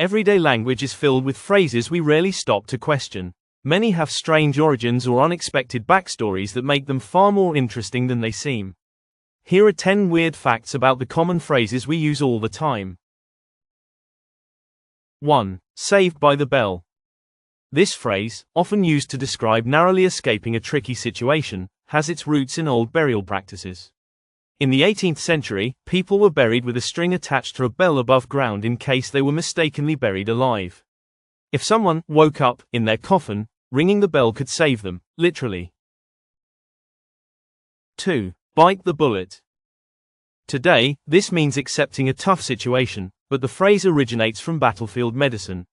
Everyday language is filled with phrases we rarely stop to question. Many have strange origins or unexpected backstories that make them far more interesting than they seem. Here are 10 weird facts about the common phrases we use all the time. 1. Saved by the bell. This phrase, often used to describe narrowly escaping a tricky situation, has its roots in old burial practices. In the 18th century, people were buried with a string attached to a bell above ground in case they were mistakenly buried alive. If someone woke up in their coffin, ringing the bell could save them, literally. 2. Bite the bullet. Today, this means accepting a tough situation, but the phrase originates from battlefield medicine.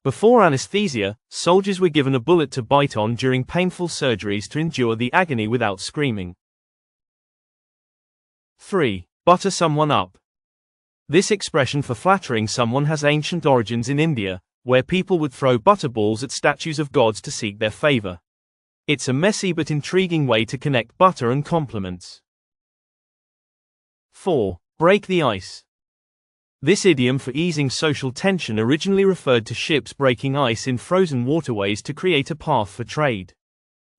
Before anesthesia, soldiers were given a bullet to bite on during painful surgeries to endure the agony without screaming. 3. Butter someone up. This expression for flattering someone has ancient origins in India, where people would throw butterballs at statues of gods to seek their favor. It's a messy but intriguing way to connect butter and compliments. 4. Break the ice. This idiom for easing social tension originally referred to ships breaking ice in frozen waterways to create a path for trade.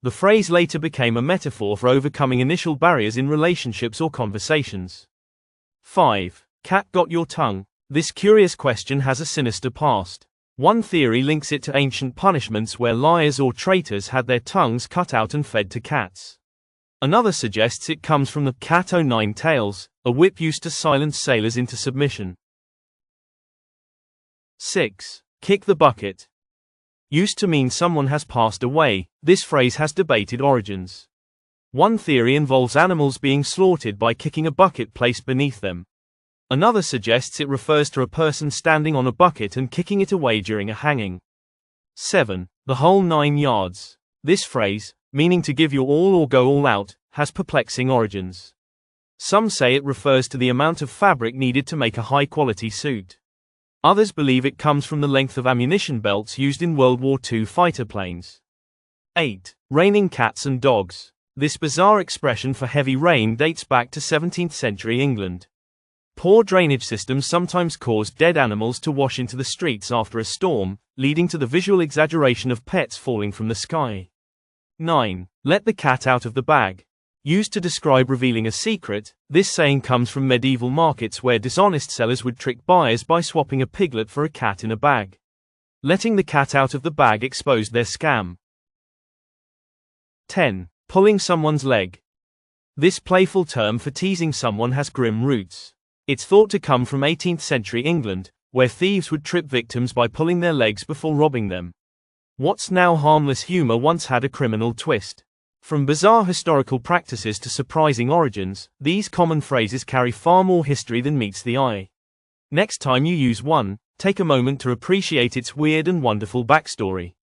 The phrase later became a metaphor for overcoming initial barriers in relationships or conversations. 5. Cat got your tongue. This curious question has a sinister past. One theory links it to ancient punishments where liars or traitors had their tongues cut out and fed to cats. Another suggests it comes from the cat o' nine tails, a whip used to silence sailors into submission. 6. Kick the bucket. Used to mean someone has passed away, this phrase has debated origins. One theory involves animals being slaughtered by kicking a bucket placed beneath them. Another suggests it refers to a person standing on a bucket and kicking it away during a hanging. 7. The whole 9 yards. This phrase, meaning to give your all or go all out, has perplexing origins. Some say it refers to the amount of fabric needed to make a high-quality suit. Others believe it comes from the length of ammunition belts used in World War II fighter planes. 8. Raining cats and dogs. This bizarre expression for heavy rain dates back to 17th century England. Poor drainage systems sometimes caused dead animals to wash into the streets after a storm, leading to the visual exaggeration of pets falling from the sky. 9. Let the cat out of the bag. Used to describe revealing a secret, this saying comes from medieval markets where dishonest sellers would trick buyers by swapping a piglet for a cat in a bag. Letting the cat out of the bag exposed their scam. 10. Pulling someone's leg. This playful term for teasing someone has grim roots. It's thought to come from 18th century England, where thieves would trip victims by pulling their legs before robbing them. What's now harmless humor once had a criminal twist. From bizarre historical practices to surprising origins, these common phrases carry far more history than meets the eye. Next time you use one, take a moment to appreciate its weird and wonderful backstory.